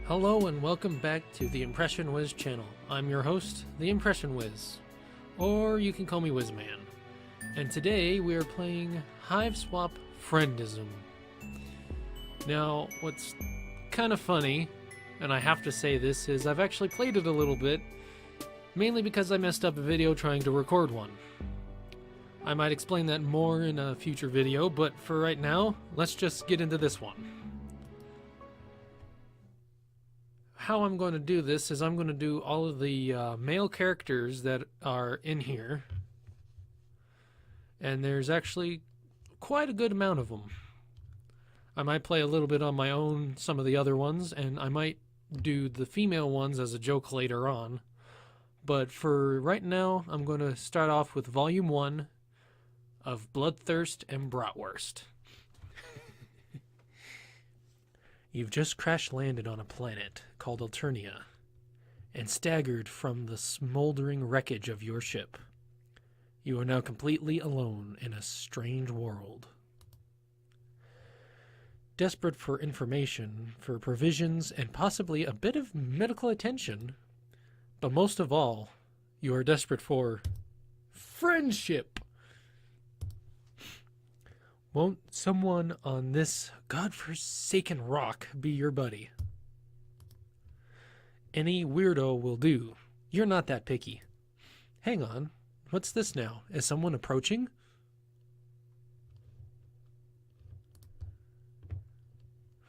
Hello and welcome back to the Impression Wiz channel. I'm your host, the Impression Wiz, or you can call me Wizman. And today we are playing Hiveswap Friendsim. Now, what's kind of funny, and I have to say this, is I've actually played it a little bit, mainly because I messed up a video trying to record one. I might explain that more in a future video, but for right now, let's just get into this one. How I'm going to do this is I'm going to do all of the male characters that are in here, and there's actually quite a good amount of them. I might play a little bit on my own some of the other ones, and I might do the female ones as a joke later on, but for right now I'm going to start off with Volume 1 of Bloodthirst and Bratwurst. You've just crash-landed on a planet called Alternia and staggered from the smoldering wreckage of your ship. You are now completely alone in a strange world. Desperate for information, for provisions, and possibly a bit of medical attention, but most of all, you are desperate for friendship. Won't someone on this godforsaken rock be your buddy? Any weirdo will do. You're not that picky. Hang on. What's this now? Is someone approaching?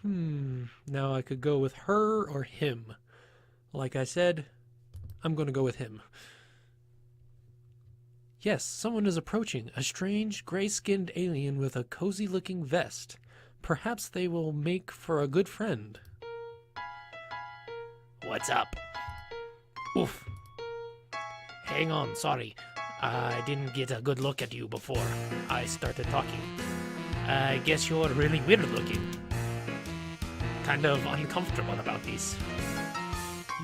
Now I could go with her or him. Like I said, I'm going to go with him. Yes, someone is approaching, a strange, gray-skinned alien with a cozy-looking vest. Perhaps they will make for a good friend. What's up? Oof. Hang on, sorry. I didn't get a good look at you before I started talking. I guess you're really weird-looking. Kind of uncomfortable about this.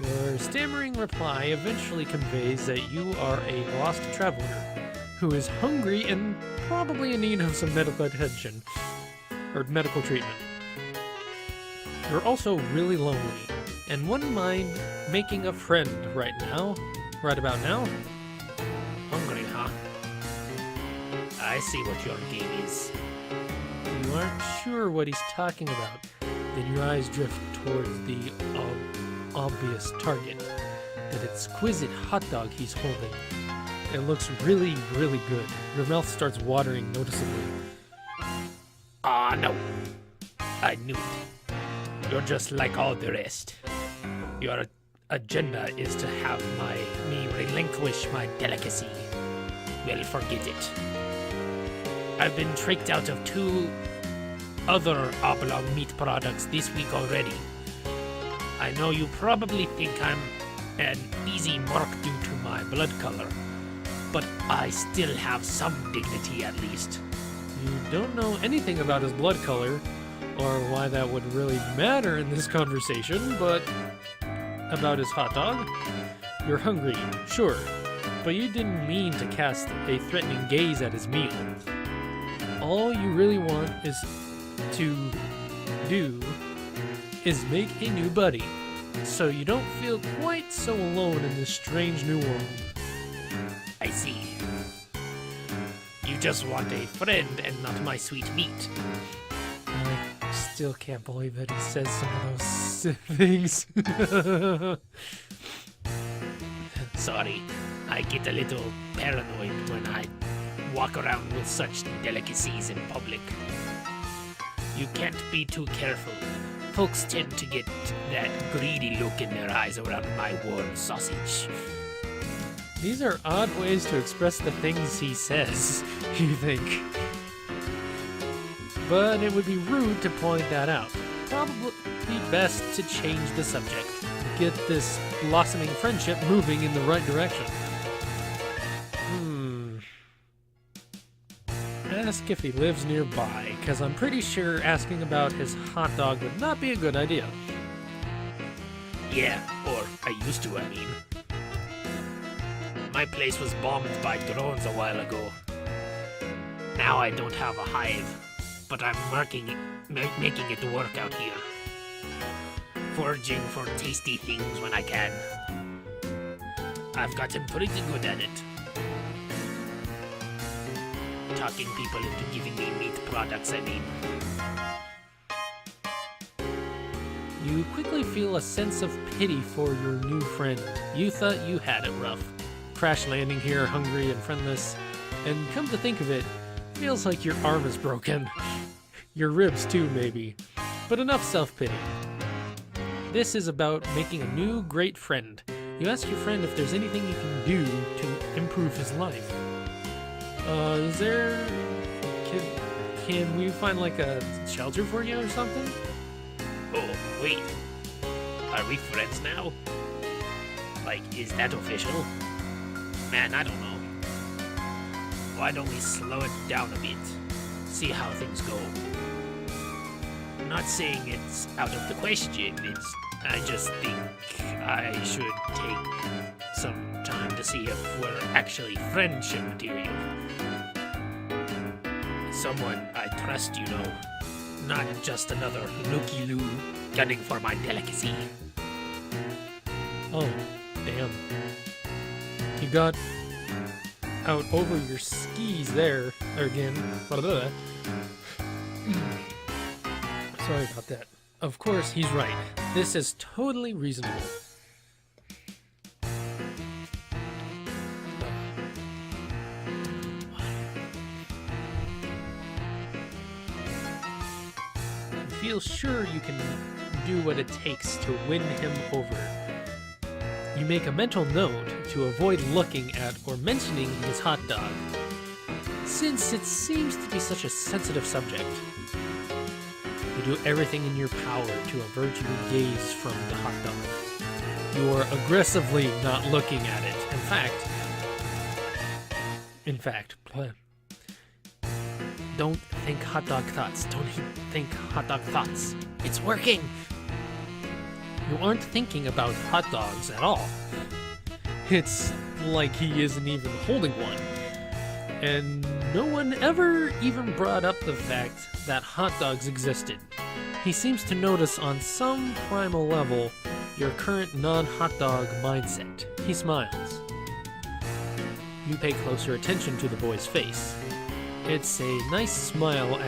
Your stammering reply eventually conveys that you are a lost traveler who is hungry and probably in need of some medical attention or medical treatment. You're also really lonely and wouldn't mind making a friend right about now. Hungry, huh? I see what your game is. You aren't sure what he's talking about. Then your eyes drift towards the obvious target, that exquisite hot dog he's holding. It looks really, really good. Your mouth starts watering noticeably. Ah, no. I knew it. You're just like all the rest. Your agenda is to have me relinquish my delicacy. Well, forget it. I've been tricked out of 2 other oblong meat products this week already. I know you probably think I'm an easy mark due to my blood color, but I still have some dignity at least. You don't know anything about his blood color, or why that would really matter in this conversation, but about his hot dog? You're hungry, sure, but you didn't mean to cast a threatening gaze at his meal. All you really want to do is make a new buddy, so you don't feel quite so alone in this strange new world. I see. You just want a friend and not my sweet meat. I still can't believe that he says some of those things. Sorry, I get a little paranoid when I walk around with such delicacies in public. You can't be too careful. Folks tend to get that greedy look in their eyes around my warm sausage. These are odd ways to express the things he says, you think. But it would be rude to point that out. Probably best to change the subject. Get this blossoming friendship moving in the right direction. Ask if he lives nearby, because I'm pretty sure asking about his hot dog would not be a good idea. Yeah, or I used to, I mean. My place was bombed by drones a while ago. Now I don't have a hive, but I'm making it work out here. foraging for tasty things when I can. I've gotten pretty good at it. Talking people into giving me meat products, I mean. You quickly feel a sense of pity for your new friend. You thought you had it rough. Crash landing here, hungry and friendless. And come to think of it, feels like your arm is broken. Your ribs too, maybe. But enough self-pity. This is about making a new great friend. You ask your friend if there's anything you can do to improve his life. Is there... Can we find like a shelter for you or something? Oh, wait. Are we friends now? Like, is that official? Man, I don't know. Why don't we slow it down a bit? See how things go. Not saying it's out of the question, I just think I should take some time to see if we're actually friendship material. Someone I trust, you know. Not just another looky-loo gunning for my delicacy. Oh, damn. You got out over your skis there again. Sorry about that. Of course, he's right. This is totally reasonable. You feel sure you can do what it takes to win him over. You make a mental note to avoid looking at or mentioning his hot dog, since it seems to be such a sensitive subject. You do everything in your power to avert your gaze from the hot dog. You are aggressively not looking at it. In fact, don't think hot dog thoughts. Don't think hot dog thoughts. It's working! You aren't thinking about hot dogs at all. It's like he isn't even holding one. And no one ever even brought up the fact that hot dogs existed. He seems to notice on some primal level your current non-hot dog mindset. He smiles. You pay closer attention to the boy's face. It's a nice smile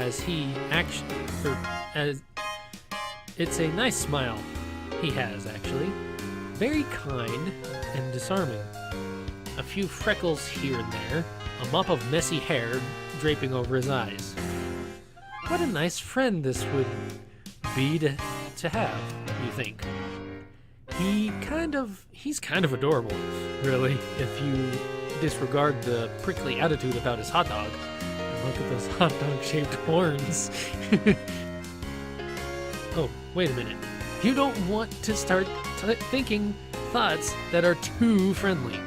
it's a nice smile he has, actually. Very kind and disarming. A few freckles here and there, a mop of messy hair draping over his eyes. What a nice friend this would be to have, you think. He's kind of adorable, really, if you disregard the prickly attitude about his hot dog. Look at those hot dog-shaped horns. Oh, wait a minute. You don't want to start thinking thoughts that are too friendly.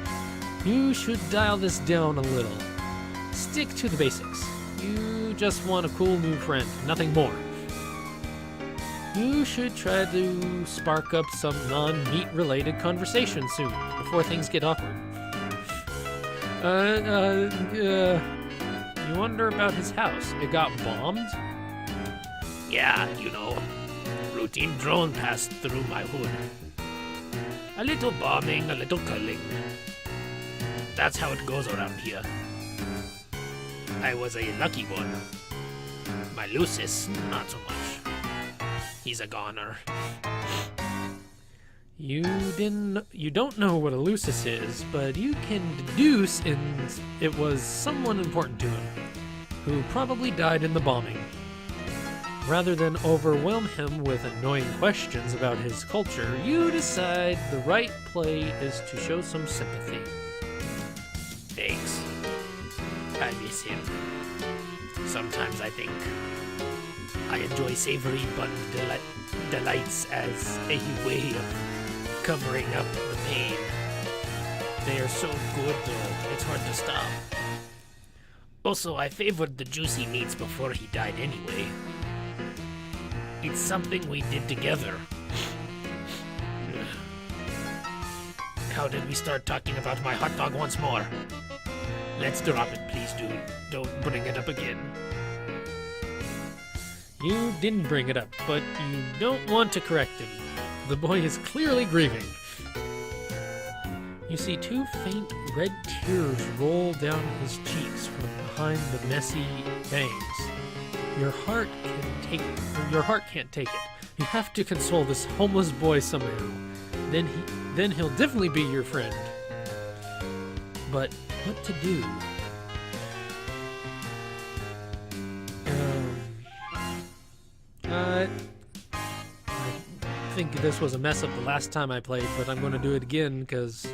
You should dial this down a little. Stick to the basics. You just want a cool new friend, nothing more. You should try to spark up some non-meat related conversation soon, before things get awkward. You wonder about his house. It got bombed? Yeah, you know, routine drone passed through my hood. A little bombing, a little culling. That's how it goes around here. I was a lucky one. My Lucis, not so much. He's a goner. You don't know what a Lucis is, but you can deduce it was someone important to him, who probably died in the bombing. Rather than overwhelm him with annoying questions about his culture, you decide the right play is to show some sympathy. Thanks. I miss him. Sometimes I think I enjoy savory bun delights as a way of covering up the pain. They are so good though, it's hard to stop. Also, I favored the juicy meats before he died anyway. It's something we did together. How did we start talking about my hot dog once more? Let's drop it, please, dude. Don't bring it up again. You didn't bring it up, but you don't want to correct him. The boy is clearly grieving. You see 2 faint red tears roll down his cheeks from behind the messy bangs. Your heart can't take it. You have to console this homeless boy somehow. Then he'll definitely be your friend. But what to do? I think this was a mess up the last time I played, but I'm going to do it again because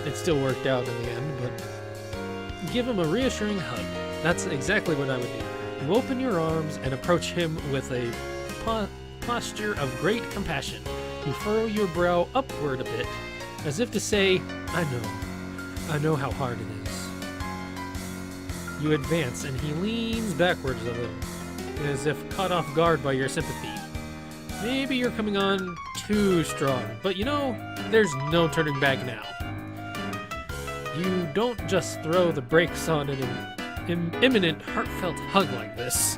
it still worked out in the end. But give him a reassuring hug. That's exactly what I would do. You open your arms and approach him with a posture of great compassion. You furrow your brow upward a bit, as if to say, I know how hard it is. You advance, and he leans backwards a little, as if caught off guard by your sympathy. Maybe you're coming on too strong, but you know, there's no turning back now. You don't just throw the brakes on an imminent, heartfelt hug like this.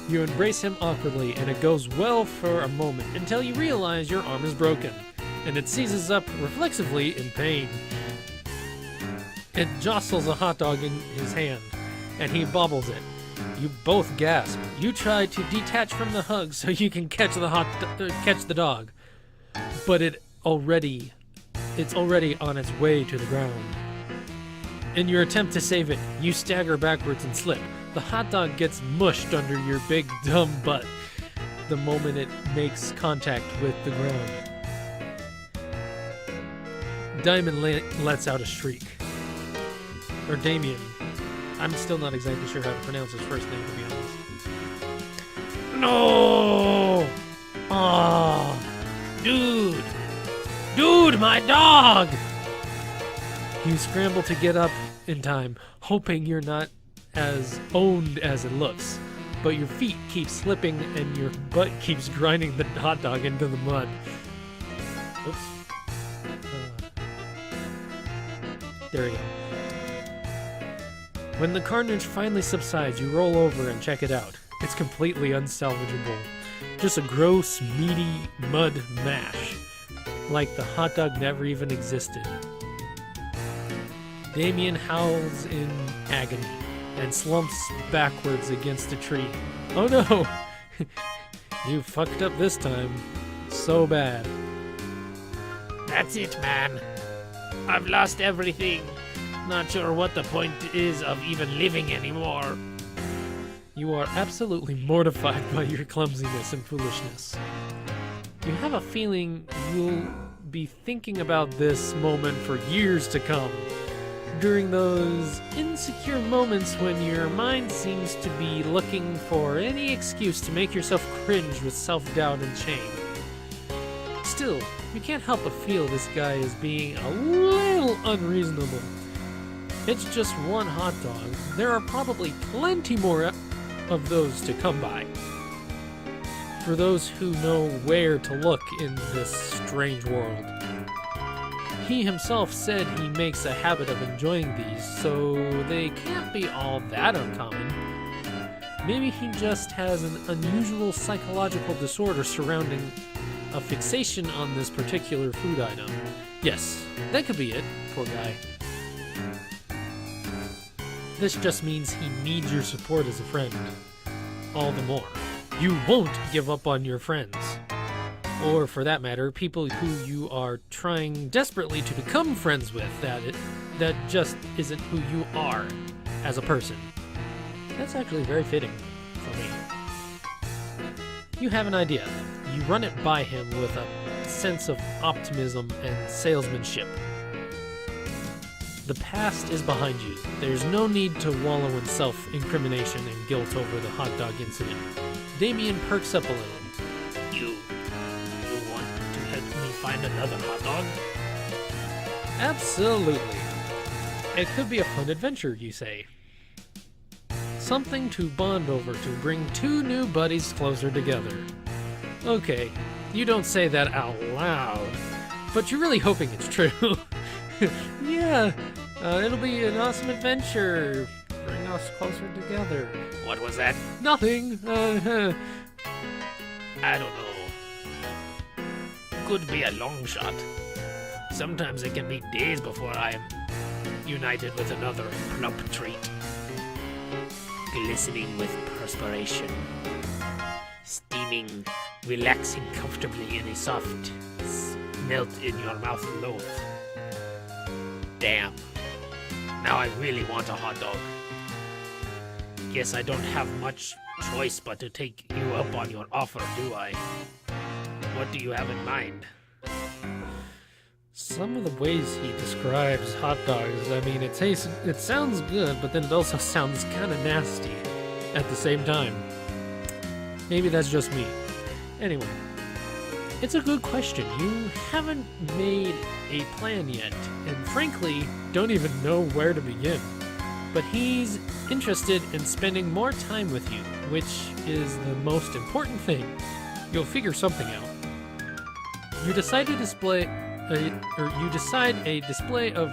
You embrace him awkwardly, and it goes well for a moment until you realize your arm is broken, and it seizes up reflexively in pain. It jostles a hot dog in his hand, and he bobbles it. You both gasp. You try to detach from the hug so you can catch the dog, but it's already on its way to the ground. In your attempt to save it, you stagger backwards and slip. The hot dog gets mushed under your big dumb butt the moment it makes contact with the ground. Diamond lets out a shriek. Or Damien. I'm still not exactly sure how to pronounce his first name, to be honest. No! Oh, dude, my dog! You scramble to get up in time, hoping you're not as owned as it looks, but your feet keep slipping and your butt keeps grinding the hot dog into the mud. Oops. There we go. When the carnage finally subsides, you roll over and check it out. It's completely unsalvageable. Just a gross, meaty mud mash. Like the hot dog never even existed. Damien howls in agony and slumps backwards against a tree. Oh no! You fucked up this time. So bad. That's it, man. I've lost everything. Not sure what the point is of even living anymore. You are absolutely mortified by your clumsiness and foolishness. You have a feeling you'll be thinking about this moment for years to come. During those insecure moments when your mind seems to be looking for any excuse to make yourself cringe with self-doubt and shame. Still, you can't help but feel this guy is being a little unreasonable. It's just one hot dog. There are probably plenty more of those to come by. For those who know where to look in this strange world. He himself said he makes a habit of enjoying these, so they can't be all that uncommon. Maybe he just has an unusual psychological disorder surrounding a fixation on this particular food item. Yes, that could be it, poor guy. This just means he needs your support as a friend. All the more. You won't give up on your friends. Or, for that matter, people who you are trying desperately to become friends with. That just isn't who you are as a person. That's actually very fitting for me. You have an idea. You run it by him with a sense of optimism and salesmanship. The past is behind you. There's no need to wallow in self-incrimination and guilt over the hot dog incident. Damien perks up a little. You want to help me find another hot dog? Absolutely. It could be a fun adventure, you say. Something to bond over to bring two new buddies closer together. Okay, you don't say that out loud, but you're really hoping it's true. Yeah, it'll be an awesome adventure. Bring us closer together. What was that? Nothing. I don't know. could be a long shot. Sometimes it can be days before I am united with another plump treat. Glistening with perspiration. Steaming, relaxing comfortably in a soft melt in your mouth loaf. Damn. Now I really want a hot dog. Guess I don't have much choice but to take you up on your offer, do I? What do you have in mind? Some of the ways he describes hot dogs, I mean, it sounds good, but then it also sounds kind of nasty at the same time. Maybe that's just me. Anyway, it's a good question. You haven't made a plan yet, and frankly, don't even know where to begin. But he's interested in spending more time with you, which is the most important thing. You'll figure something out. You decide a display of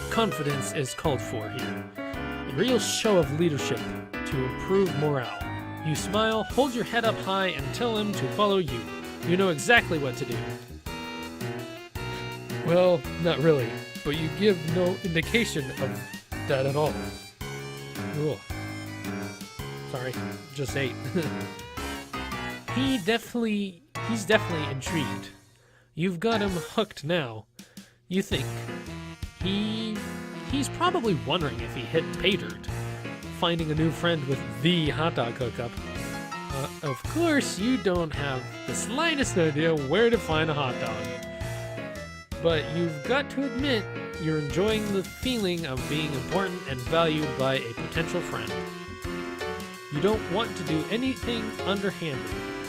confidence is called for here. A real show of leadership to improve morale. You smile, hold your head up high, and tell him to follow you. You know exactly what to do. Well, not really, but you give no indication of that at all. Cool. Sorry, just ate. He's definitely intrigued. You've got him hooked now. You think. He's probably wondering if he hit pay dirt, finding a new friend with the hot dog hookup. Of course, you don't have the slightest idea where to find a hot dog. But you've got to admit, you're enjoying the feeling of being important and valued by a potential friend. You don't want to do anything underhanded,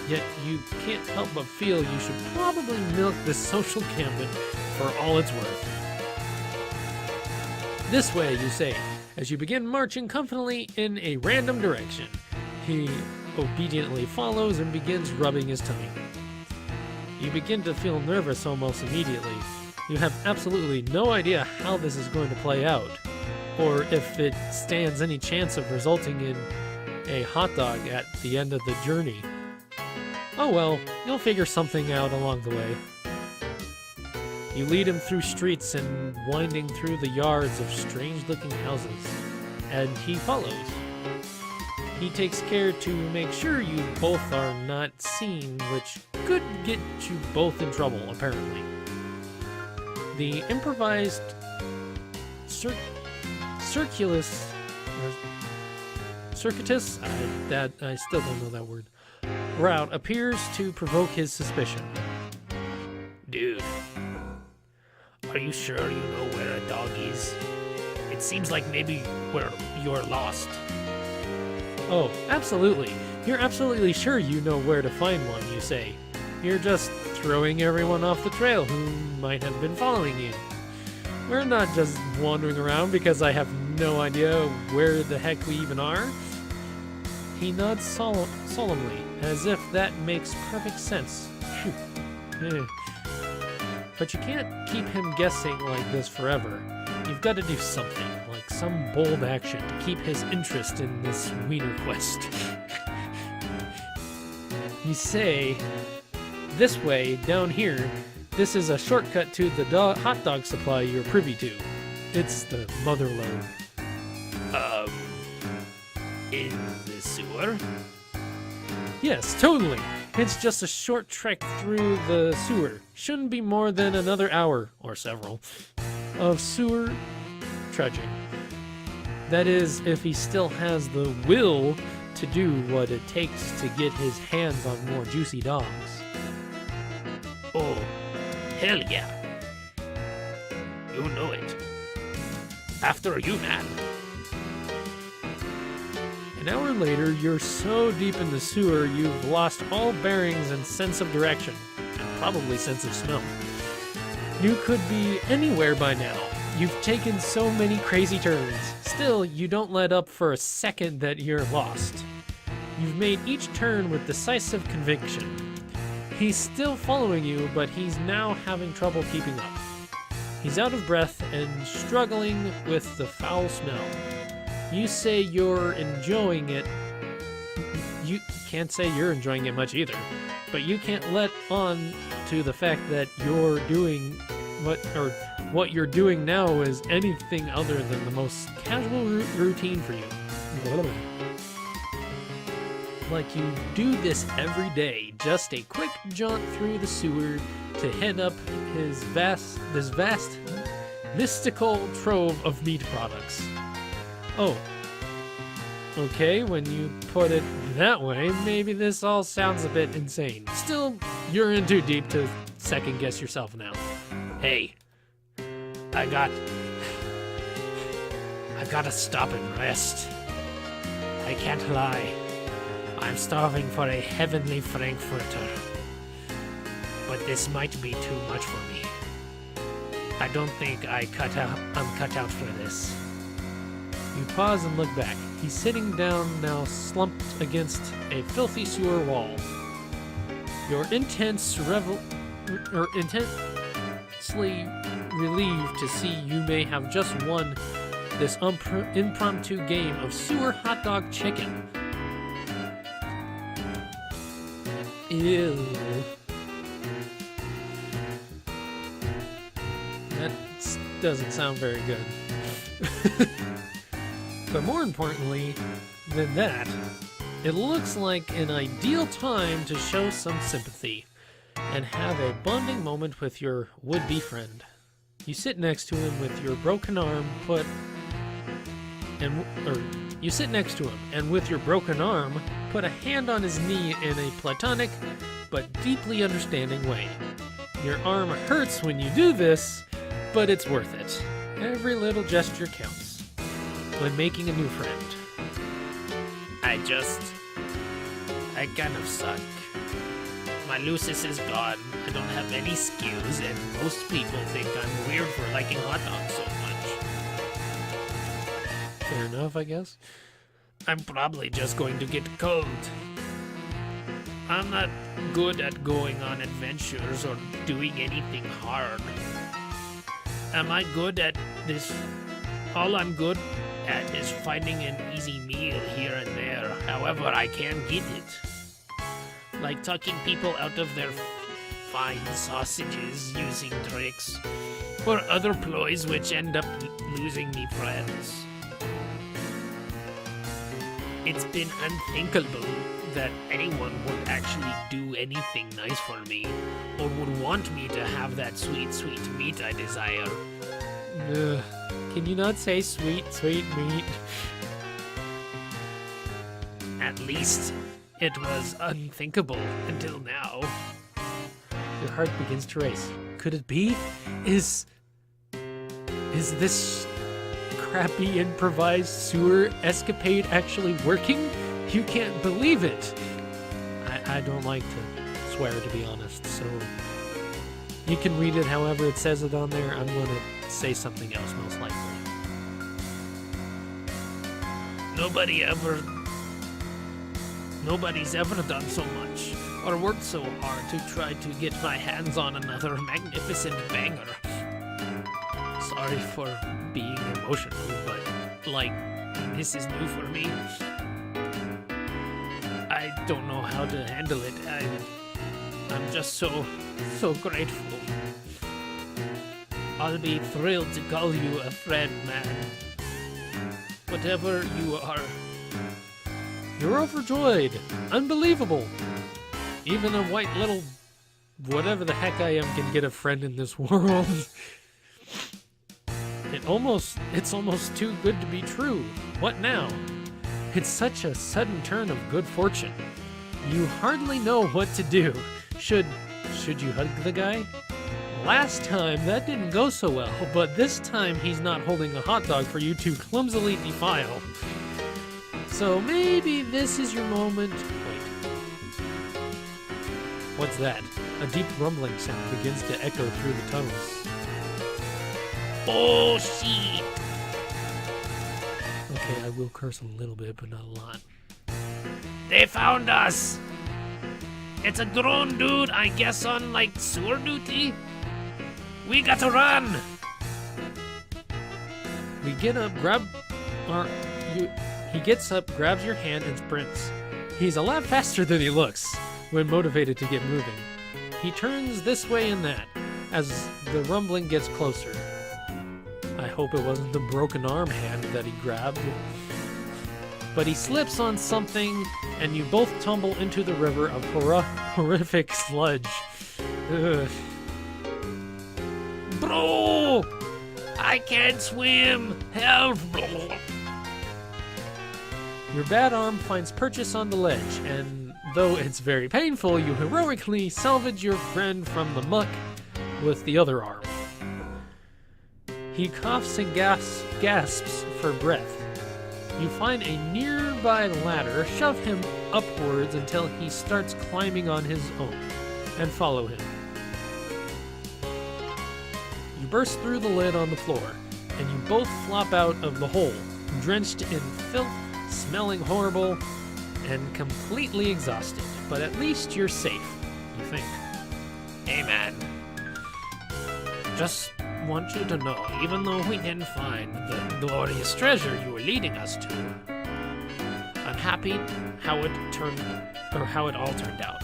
yet you can't help but feel you should probably milk this social gambit for all it's worth. This way, you say, as you begin marching confidently in a random direction. He obediently follows and begins rubbing his tummy. You begin to feel nervous almost immediately. You have absolutely no idea how this is going to play out, or if it stands any chance of resulting in a hot dog at the end of the journey. Oh well, you'll figure something out along the way. You lead him through streets and winding through the yards of strange-looking houses, and he follows. He takes care to make sure you both are not seen, which could get you both in trouble, apparently. The improvised circuitous, I still don't know that word, route appears to provoke his suspicion. Dude, are you sure you know where a dog is? It seems like maybe you're lost. Oh, absolutely. You're absolutely sure you know where to find one, you say. You're just throwing everyone off the trail who might have been following you. We're not just wandering around because I have no idea where the heck we even are. He nods solemnly, as if that makes perfect sense. Phew. But you can't keep him guessing like this forever. You've got to do something, like some bold action to keep his interest in this wiener quest. You say, this way, down here, this is a shortcut to the hot dog supply you're privy to. It's the mother lode. In the sewer? Yes, totally. It's just a short trek through the sewer. Shouldn't be more than another hour, or several, of sewer trudging. That is, if he still has the will to do what it takes to get his hands on more juicy dogs. Oh, hell yeah. You know it. After you, man. An hour later, you're so deep in the sewer you've lost all bearings and sense of direction, and probably sense of smell. You could be anywhere by now. You've taken so many crazy turns. Still, you don't let up for a second that you're lost. You've made each turn with decisive conviction. He's still following you, but he's now having trouble keeping up. He's out of breath and struggling with the foul smell. You say you're enjoying it. You can't say you're enjoying it much either, but you can't let on to the fact that you're doing what you're doing now is anything other than the most casual routine for you. Like you do this every day, just a quick jaunt through the sewer to head up this vast mystical trove of meat products. Oh, okay, when you put it that way, maybe this all sounds a bit insane. Still, you're in too deep to second guess yourself now. Hey, I gotta stop and rest. I can't lie. I'm starving for a heavenly frankfurter. But this might be too much for me. I don't think I'm cut out for this. You pause and look back. He's sitting down now, slumped against a filthy sewer wall. You're intensely relieved to see you may have just won this impromptu game of sewer hot dog chicken. Ew. That doesn't sound very good. But more importantly than that, it looks like an ideal time to show some sympathy and have a bonding moment with your would-be friend. You sit next to him with your broken arm put a hand on his knee in a platonic but deeply understanding way. Your arm hurts when you do this, but it's worth it. Every little gesture counts when making a new friend. I kind of suck. My Lucis is gone. I don't have any skills, and most people think I'm weird for liking hot dogs so much. Fair enough, I guess. I'm probably just going to get cold. I'm not good at going on adventures or doing anything hard. Am I good at this? All I'm good at is finding an easy meal here and there, however I can get it. Like talking people out of their fine sausages using tricks, or other ploys which end up losing me friends. It's been unthinkable that anyone would actually do anything nice for me, or would want me to have that sweet, sweet meat I desire. Ugh. Can you not say sweet, sweet meat? At least, it was unthinkable until now. Your heart begins to race. Could it be? Is this crappy improvised sewer escapade actually working? You can't believe it. I don't like to swear, to be honest, so you can read it however it says it on there. I'm gonna say something else, most likely. Nobody's ever done so much, or worked so hard to try to get my hands on another magnificent banger. Sorry for being emotional, but, like, this is new for me. I don't know how to handle it. I'm just so grateful. I'll be thrilled to call you a friend, man. Whatever you are. You're overjoyed. Unbelievable. Even a white little whatever the heck I am can get a friend in this world. It's almost too good to be true. What now? It's such a sudden turn of good fortune. You hardly know what to do. Should you hug the guy? Last time that didn't go so well, but this time he's not holding a hot dog for you to clumsily defile. So maybe this is your moment. Wait. What's that? A deep rumbling sound begins to echo through the tunnels. Oh, shit! Okay, I will curse a little bit, but not a lot. They found us! It's a drone dude, I guess on, like, sewer duty? We gotta run! We get up, he gets up, grabs your hand, and sprints. He's a lot faster than he looks when motivated to get moving. He turns this way and that as the rumbling gets closer. I hope it wasn't the broken arm hand that he grabbed. But he slips on something, and you both tumble into the river of horrific sludge. Ugh. Bro! I can't swim! Help! Your bad arm finds purchase on the ledge, and though it's very painful, you heroically salvage your friend from the muck with the other arm. He coughs and gasps for breath. You find a nearby ladder, shove him upwards until he starts climbing on his own, and follow him. You burst through the lid on the floor, and you both flop out of the hole, drenched in filth, smelling horrible, and completely exhausted. But at least you're safe, you think. Hey man, just want you to know, even though we didn't find the glorious treasure you were leading us to, I'm happy how it all turned out.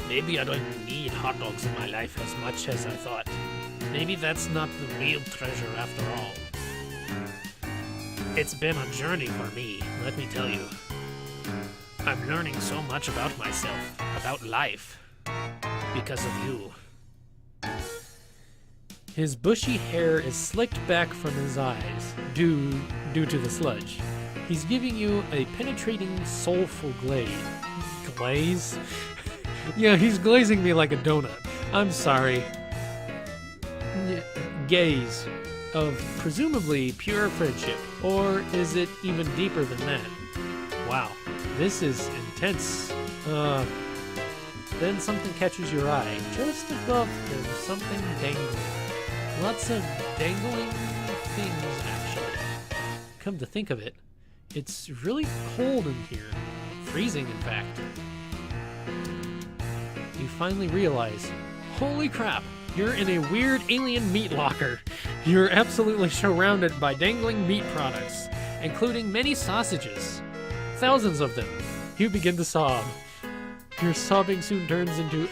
Maybe I don't need hot dogs in my life as much as I thought. Maybe that's not the real treasure after all. It's been a journey for me, let me tell you. I'm learning so much about myself, about life, because of you. His bushy hair is slicked back from his eyes due to the sludge. He's giving you a penetrating, soulful glaze? Yeah, he's glazing me like a donut. I'm sorry. Gaze of presumably pure friendship, or is it even deeper than that? Wow, this is intense. Then something catches your eye. Just above him, something dangling. Lots of dangling things, actually. Come to think of it, it's really cold in here. Freezing, in fact. You finally realize, holy crap, you're in a weird alien meat locker. You're absolutely surrounded by dangling meat products, including many sausages. Thousands of them. You begin to sob. Your sobbing soon turns into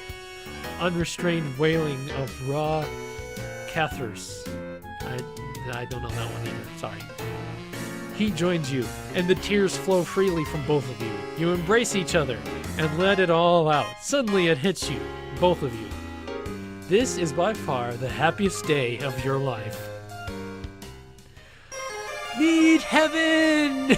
unrestrained wailing of raw cathars. I don't know that one either, sorry. He joins you, and the tears flow freely from both of you. You embrace each other and let it all out. Suddenly it hits you, both of you. This is by far the happiest day of your life. Meet heaven!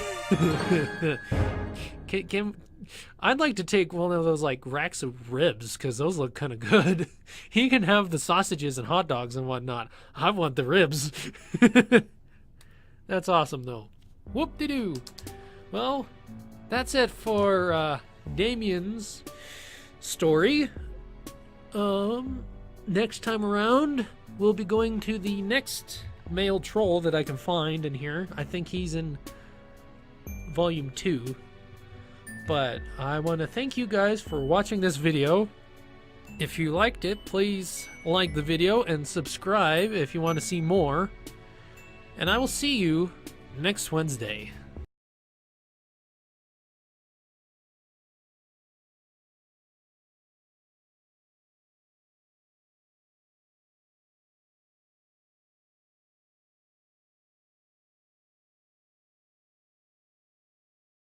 I'd like to take one of those like racks of ribs, because those look kind of good. He can have the sausages and hot dogs and whatnot. I want the ribs. That's awesome though. Whoop-de-doo. Well, that's it for Damien's story. Next time around, we'll be going to the next male troll that I can find in here. I think he's in volume 2. But I want to thank you guys for watching this video. If you liked it, please like the video and subscribe if you want to see more. And I will see you next Wednesday.